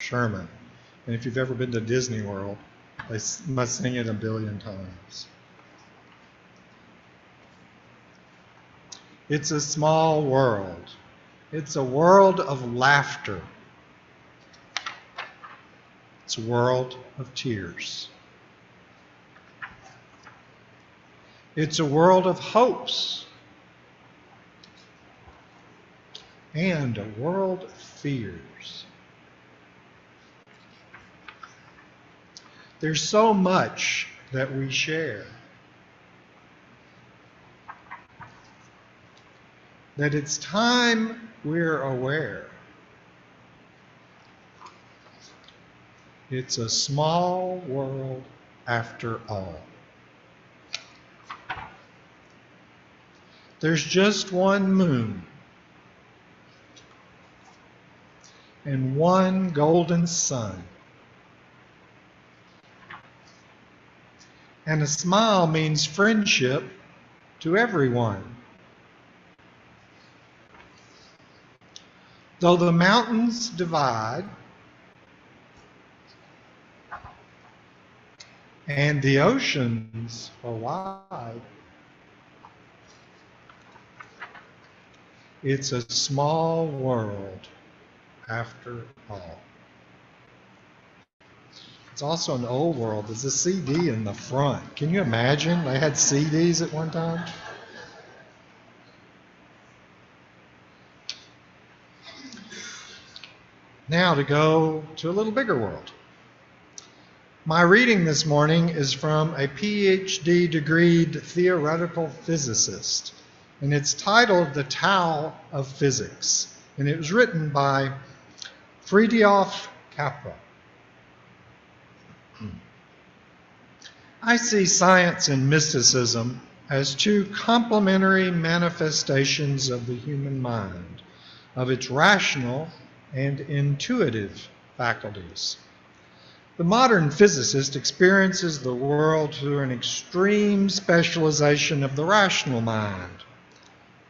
Sherman. And if you've ever been to Disney World, they must sing it a billion times. It's a small world. It's a world of laughter. It's a world of tears. It's a world of hopes and a world of fears. There's so much that we share that it's time we're aware. It's a small world after all. There's just one moon and one golden sun. And a smile means friendship to everyone. Though the mountains divide and the oceans are wide, it's a small world after all. It's also an old world. There's a CD in the front. Can you imagine? They had CDs at one time. Now to go to a little bigger world. My reading this morning is from a PhD degreed theoretical physicist, and it's titled The Tao of Physics, and it was written by Fritjof Capra. I see science and mysticism as two complementary manifestations of the human mind, of its rational and intuitive faculties. The modern physicist experiences the world through an extreme specialization of the rational mind,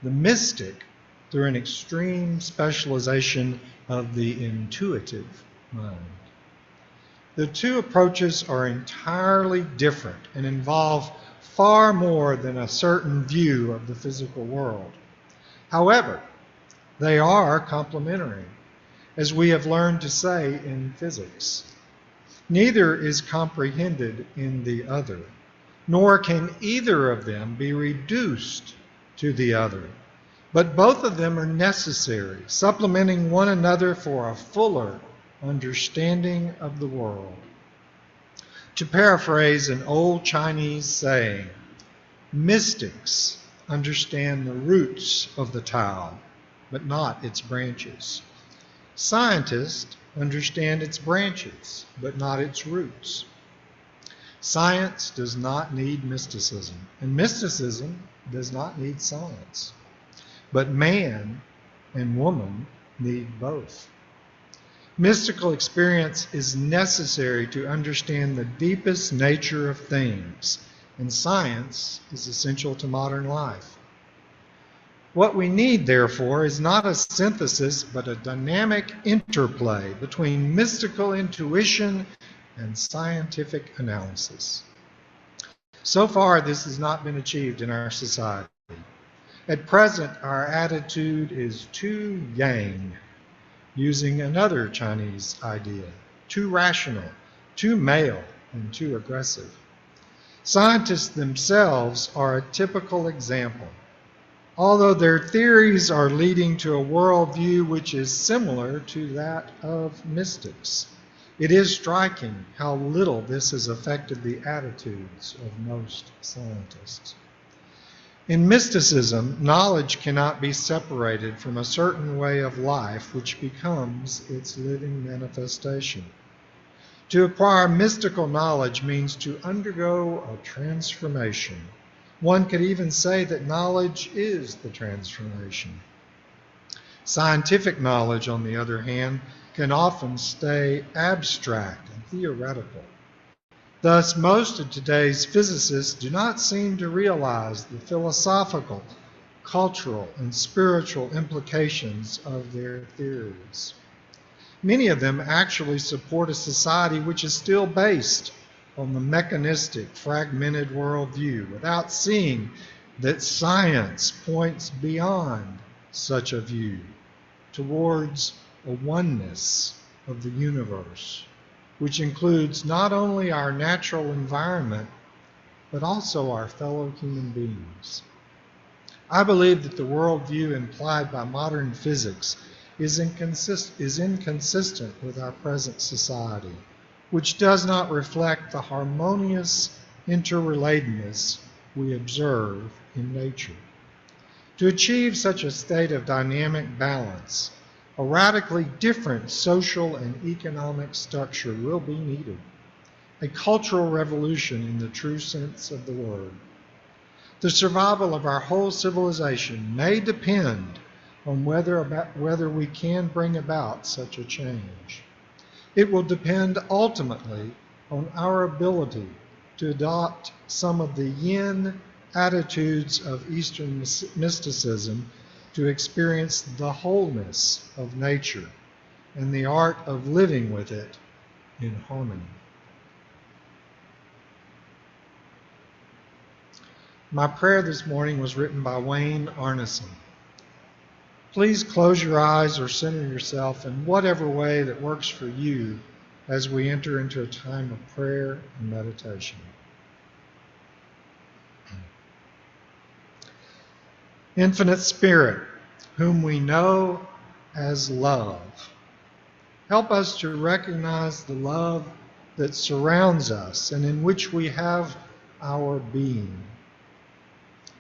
the mystic through an extreme specialization of the intuitive mind. The two approaches are entirely different and involve far more than a certain view of the physical world. However, they are complementary, as we have learned to say in physics. Neither is comprehended in the other, nor can either of them be reduced to the other. But both of them are necessary, supplementing one another for a fuller understanding of the world. To paraphrase an old Chinese saying, mystics understand the roots of the Tao, but not its branches. Scientists understand its branches, but not its roots. Science does not need mysticism, and mysticism does not need science. But man and woman need both. Mystical experience is necessary to understand the deepest nature of things, and science is essential to modern life. What we need, therefore, is not a synthesis, but a dynamic interplay between mystical intuition and scientific analysis. So far, this has not been achieved in our society. At present, our attitude is too yang, using another Chinese idea, too rational, too male, and too aggressive. Scientists themselves are a typical example. Although their theories are leading to a worldview which is similar to that of mystics, it is striking how little this has affected the attitudes of most scientists. In mysticism, knowledge cannot be separated from a certain way of life which becomes its living manifestation. To acquire mystical knowledge means to undergo a transformation. One could even say that knowledge is the transformation. Scientific knowledge, on the other hand, can often stay abstract and theoretical. Thus, most of today's physicists do not seem to realize the philosophical, cultural, and spiritual implications of their theories. Many of them actually support a society which is still based on the mechanistic, fragmented worldview without seeing that science points beyond such a view towards a oneness of the universe, which includes not only our natural environment, but also our fellow human beings. I believe that the worldview implied by modern physics is inconsistent with our present society, which does not reflect the harmonious interrelatedness we observe in nature. To achieve such a state of dynamic balance, a radically different social and economic structure will be needed, a cultural revolution in the true sense of the word. The survival of our whole civilization may depend on whether we can bring about such a change. It will depend ultimately on our ability to adopt some of the yin attitudes of Eastern mysticism to experience the wholeness of nature and the art of living with it in harmony. My prayer this morning was written by Wayne Arneson. Please close your eyes or center yourself in whatever way that works for you as we enter into a time of prayer and meditation. Infinite Spirit, whom we know as love, help us to recognize the love that surrounds us and in which we have our being.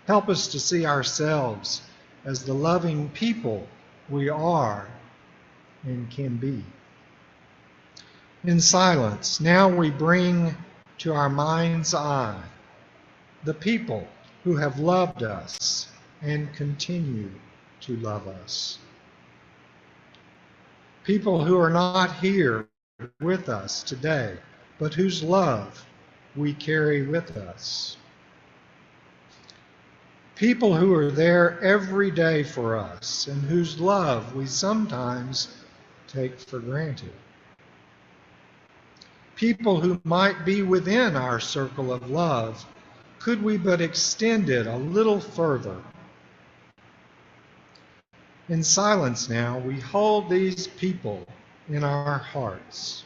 Help us to see ourselves as the loving people we are and can be. In silence, now we bring to our mind's eye the people who have loved us and continue to love us. People who are not here with us today, but whose love we carry with us. People who are there every day for us and whose love we sometimes take for granted. People who might be within our circle of love, could we but extend it a little further. In silence now, we hold these people in our hearts.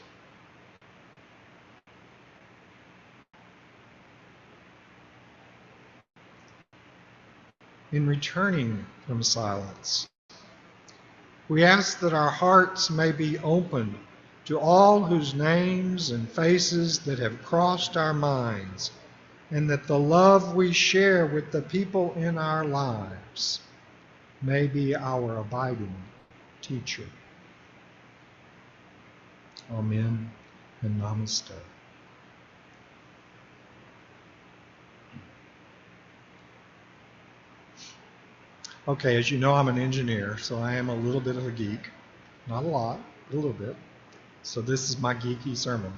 In returning from silence, we ask that our hearts may be opened to all whose names and faces that have crossed our minds, and that the love we share with the people in our lives may be our abiding teacher. Amen and namaste. Okay, as you know, I'm an engineer, so I am a little bit of a geek. Not a lot, a little bit. So this is my geeky sermon.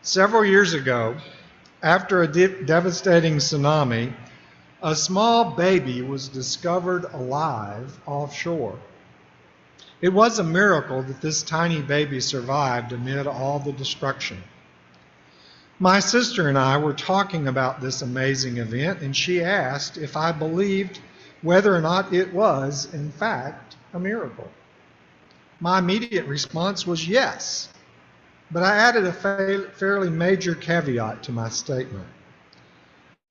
Several years ago, after a devastating tsunami, a small baby was discovered alive offshore. It was a miracle that this tiny baby survived amid all the destruction. My sister and I were talking about this amazing event, and she asked if I believed whether or not it was, in fact, a miracle. My immediate response was yes, but I added a fairly major caveat to my statement.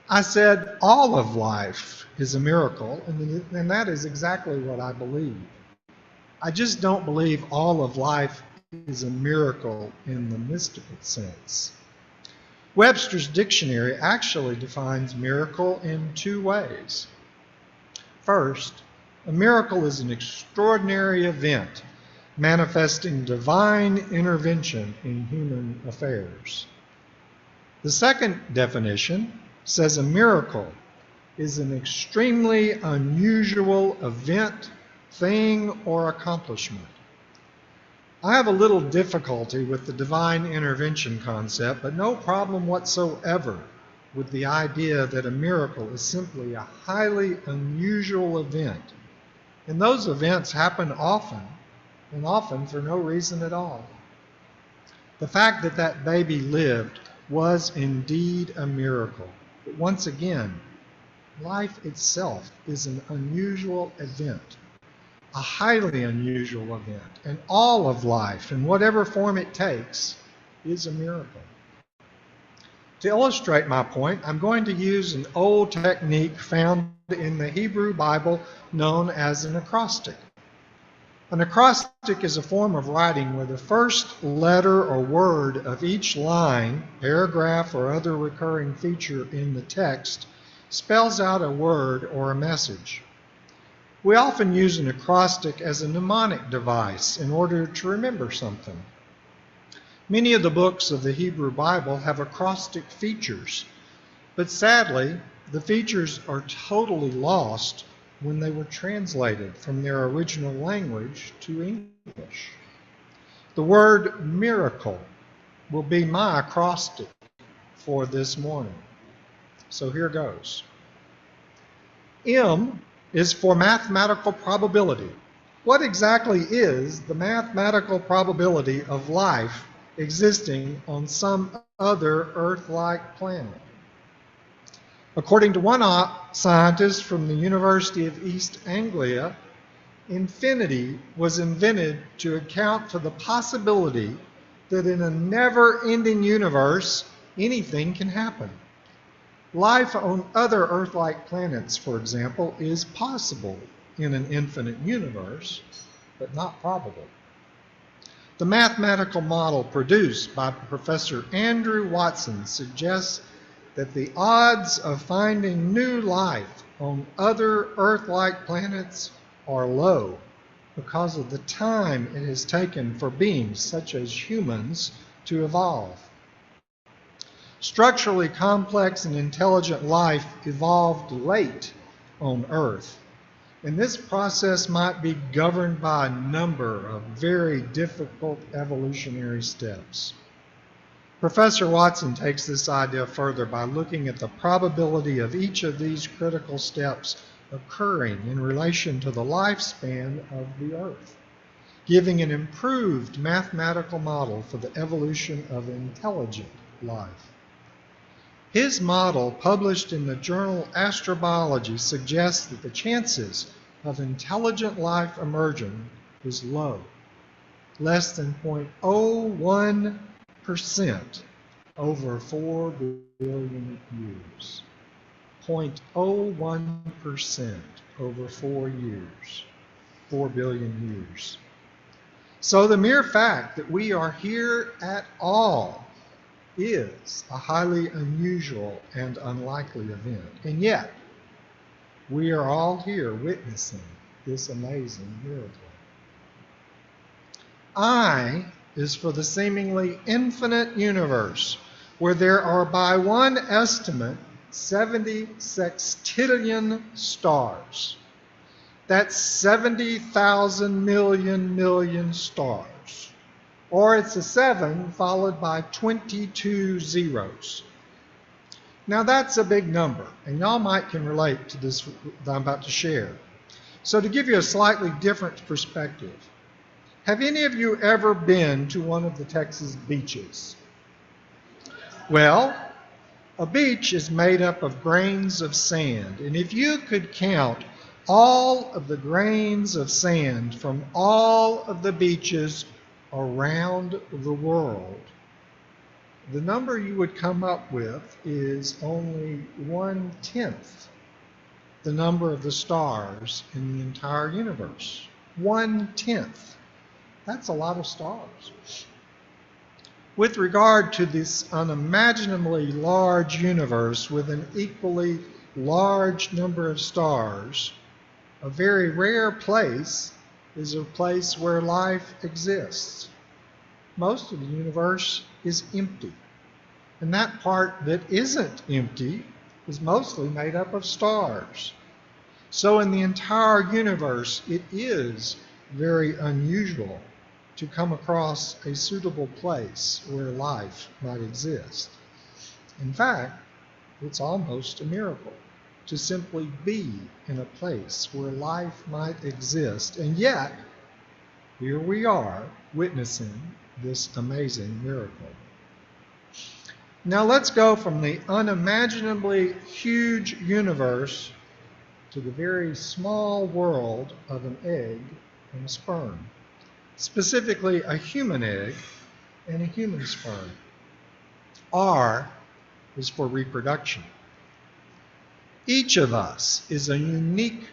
I said all of life is a miracle, and that is exactly what I believe. I just don't believe all of life is a miracle in the mystical sense. Webster's dictionary actually defines miracle in two ways. First, a miracle is an extraordinary event manifesting divine intervention in human affairs. The second definition says a miracle is an extremely unusual event, thing, or accomplishment. I have a little difficulty with the divine intervention concept, but no problem whatsoever with the idea that a miracle is simply a highly unusual event. And those events happen often, and often for no reason at all. The fact that that baby lived was indeed a miracle. But once again, life itself is an unusual event, a highly unusual event, and all of life, in whatever form it takes, is a miracle. To illustrate my point, I'm going to use an old technique found in the Hebrew Bible known as an acrostic. An acrostic is a form of writing where the first letter or word of each line, paragraph, or other recurring feature in the text spells out a word or a message. We often use an acrostic as a mnemonic device in order to remember something. Many of the books of the Hebrew Bible have acrostic features, but sadly, the features are totally lost when they were translated from their original language to English. The word miracle will be my acrostic for this morning. So here goes. M is for mathematical probability. What exactly is the mathematical probability of life existing on some other Earth-like planet? According to one scientist from the University of East Anglia, infinity was invented to account for the possibility that in a never-ending universe, anything can happen. Life on other Earth-like planets, for example, is possible in an infinite universe, but not probable. The mathematical model produced by Professor Andrew Watson suggests that the odds of finding new life on other Earth-like planets are low because of the time it has taken for beings such as humans to evolve. Structurally complex and intelligent life evolved late on Earth, and this process might be governed by a number of very difficult evolutionary steps. Professor Watson takes this idea further by looking at the probability of each of these critical steps occurring in relation to the lifespan of the Earth, giving an improved mathematical model for the evolution of intelligent life. His model, published in the journal Astrobiology, suggests that the chances of intelligent life emerging is low, less than 0.01% over 4 billion years. 0.01% over 4 years, 4 billion years. So the mere fact that we are here at all is a highly unusual and unlikely event. And yet, we are all here witnessing this amazing miracle. I is for the seemingly infinite universe, where there are, by one estimate, 70 sextillion stars. That's 70,000 million stars. Or it's a 7 followed by 22 zeros. Now that's a big number, and y'all might can relate to this that I'm about to share. So to give you a slightly different perspective, have any of you ever been to one of the Texas beaches? Well, a beach is made up of grains of sand, and if you could count all of the grains of sand from all of the beaches around the world, the number you would come up with is only 1/10 the number of the stars in the entire universe. 1/10. That's a lot of stars. With regard to this unimaginably large universe with an equally large number of stars, a very rare place is a place where life exists. Most of the universe is empty, and that part that isn't empty is mostly made up of stars. So in the entire universe, it is very unusual to come across a suitable place where life might exist. In fact, it's almost a miracle to simply be in a place where life might exist. And yet, here we are witnessing this amazing miracle. Now let's go from the unimaginably huge universe to the very small world of an egg and a sperm, specifically a human egg and a human sperm. R is for reproduction. Each of us is a unique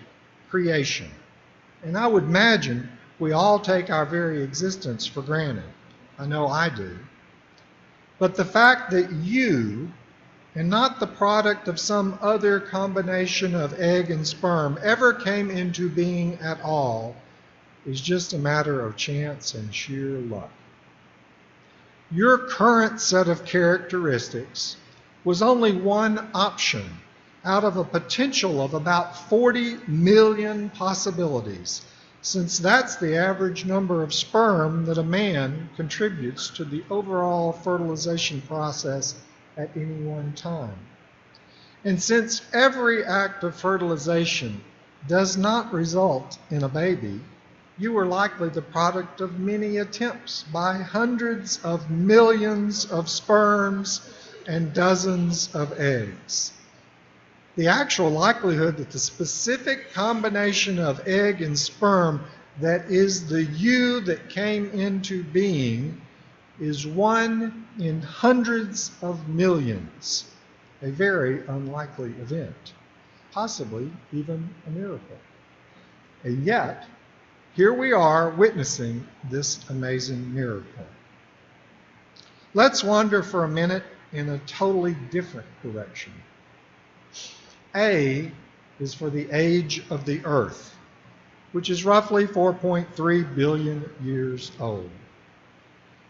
creation, and I would imagine we all take our very existence for granted. I know I do. But the fact that you, and not the product of some other combination of egg and sperm, ever came into being at all is just a matter of chance and sheer luck. Your current set of characteristics was only one option out of a potential of about 40 million possibilities, since that's the average number of sperm that a man contributes to the overall fertilization process at any one time. And since every act of fertilization does not result in a baby, you were likely the product of many attempts by hundreds of millions of sperms and dozens of eggs. The actual likelihood that the specific combination of egg and sperm that is the you that came into being is 1 in hundreds of millions, a very unlikely event, possibly even a miracle. And yet, here we are witnessing this amazing miracle. Let's wander for a minute in a totally different direction. A is for the age of the earth, which is roughly 4.3 billion years old.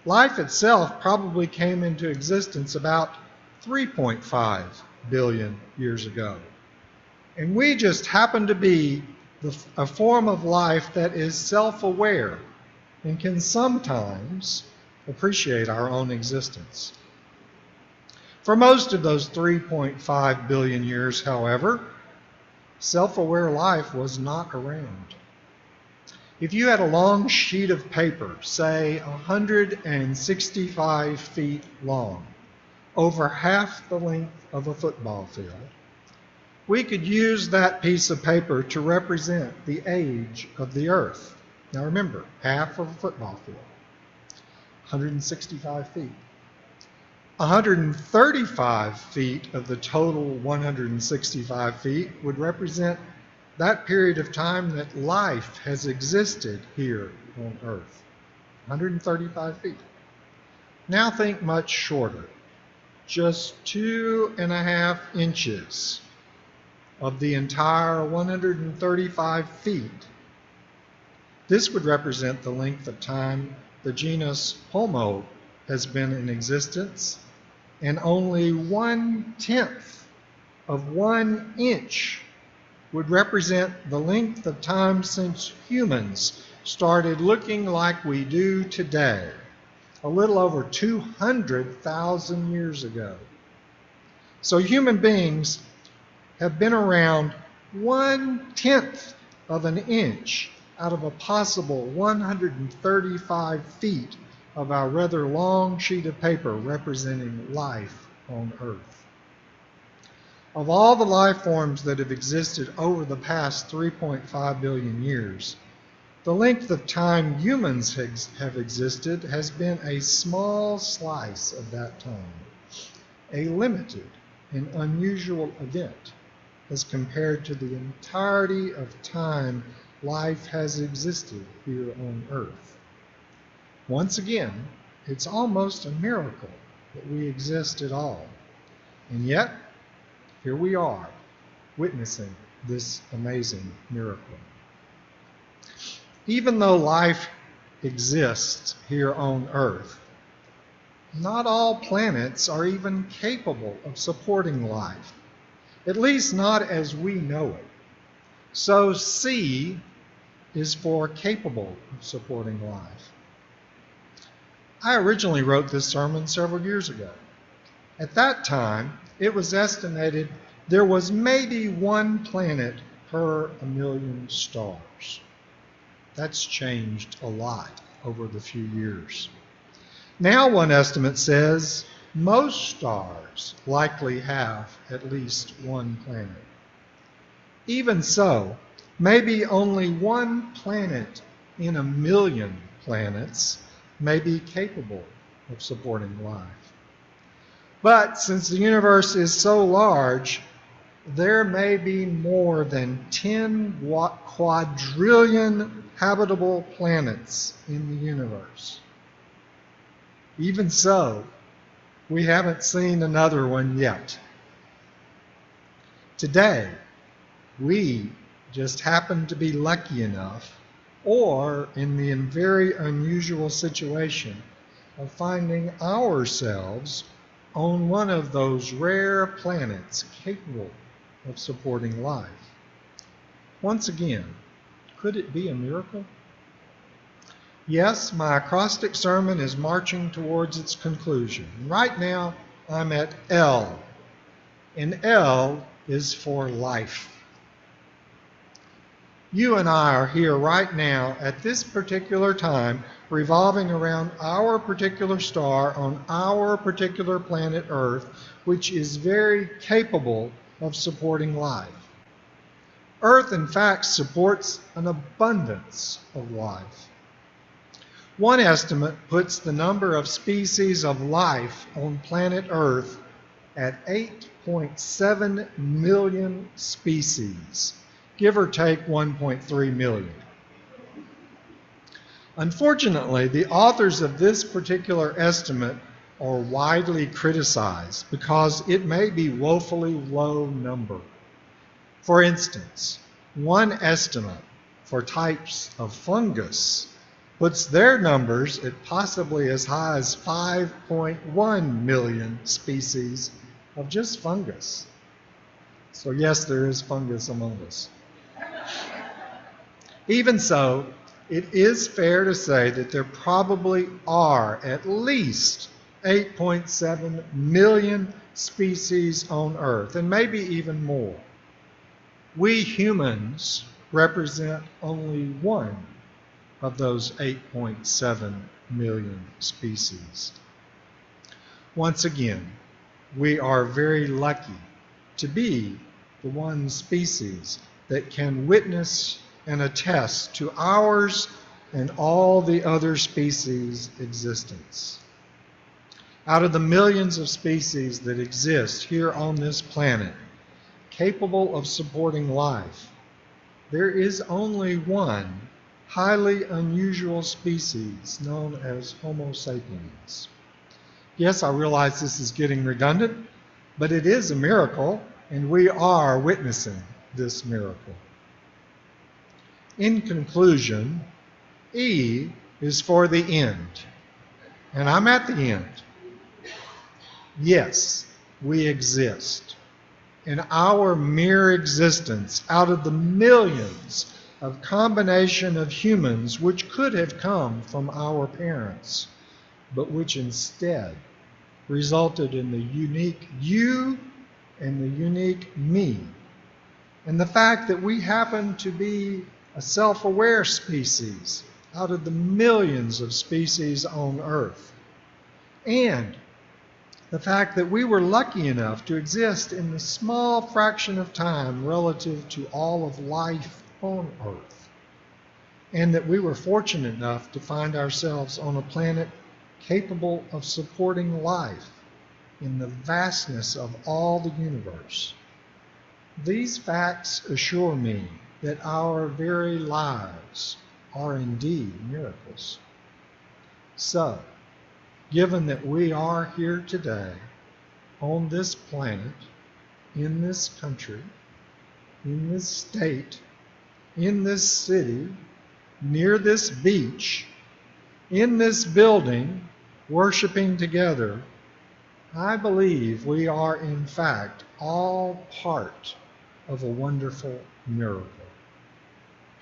Life itself probably came into existence about 3.5 billion years ago. And we just happen to be a form of life that is self-aware and can sometimes appreciate our own existence. For most of those 3.5 billion years, however, self-aware life was not around. If you had a long sheet of paper, say 165 feet long, over half the length of a football field, we could use that piece of paper to represent the age of the earth. Now remember, half of a football field, 165 feet. 135 feet of the total 165 feet would represent that period of time that life has existed here on Earth. 135 feet. Now think much shorter. Just 2.5 inches of the entire 135 feet. This would represent the length of time the genus Homo has been in existence, and only 1/10 of 1 inch would represent the length of time since humans started looking like we do today, a little over 200,000 years ago. So human beings have been around 1/10 of an inch out of a possible 135 feet of our rather long sheet of paper representing life on Earth. Of all the life forms that have existed over the past 3.5 billion years, the length of time humans have existed has been a small slice of that time, a limited and unusual event as compared to the entirety of time life has existed here on Earth. Once again, it's almost a miracle that we exist at all. And yet, here we are, witnessing this amazing miracle. Even though life exists here on Earth, not all planets are even capable of supporting life, at least not as we know it. So C is for capable of supporting life. I originally wrote this sermon several years ago. At that time, it was estimated there was maybe 1 planet per 1 million stars. That's changed a lot over the few years. Now, one estimate says most stars likely have at least one planet. Even so, maybe only one planet in a million planets may be capable of supporting life. But since the universe is so large, there may be more than 10 quadrillion habitable planets in the universe. Even so, we haven't seen another one yet. Today, we just happen to be lucky enough, or in the very unusual situation of finding ourselves on one of those rare planets capable of supporting life. Once again, could it be a miracle? Yes, my acrostic sermon is marching towards its conclusion. Right now, I'm at L, and L is for life. You and I are here right now at this particular time, revolving around our particular star on our particular planet Earth, which is very capable of supporting life. Earth, in fact, supports an abundance of life. One estimate puts the number of species of life on planet Earth at 8.7 million species, give or take 1.3 million. Unfortunately, the authors of this particular estimate are widely criticized because it may be woefully low number. For instance, one estimate for types of fungus puts their numbers at possibly as high as 5.1 million species of just fungus. So yes, there is fungus among us. Even so, it is fair to say that there probably are at least 8.7 million species on Earth, and maybe even more. We humans represent only one of those 8.7 million species. Once again, we are very lucky to be the one species that can witness and attest to ours and all the other species' existence. Out of the millions of species that exist here on this planet, capable of supporting life, there is only one highly unusual species known as Homo sapiens. Yes, I realize this is getting redundant, but it is a miracle, and we are witnessing this miracle. In conclusion, E is for the end, and I'm at the end. Yes, we exist. In our mere existence, out of the millions of combination of humans which could have come from our parents, but which instead resulted in the unique you and the unique me. And the fact that we happen to be a self-aware species out of the millions of species on Earth. And the fact that we were lucky enough to exist in the small fraction of time relative to all of life on Earth. And that we were fortunate enough to find ourselves on a planet capable of supporting life in the vastness of all the universe. These facts assure me that our very lives are indeed miracles. So, given that we are here today, on this planet, in this country, in this state, in this city, near this beach, in this building, worshiping together, I believe we are in fact all part of a wonderful miracle.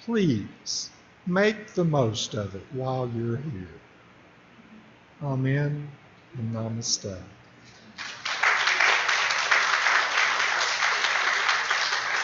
Please make the most of it while you're here. Amen and namaste.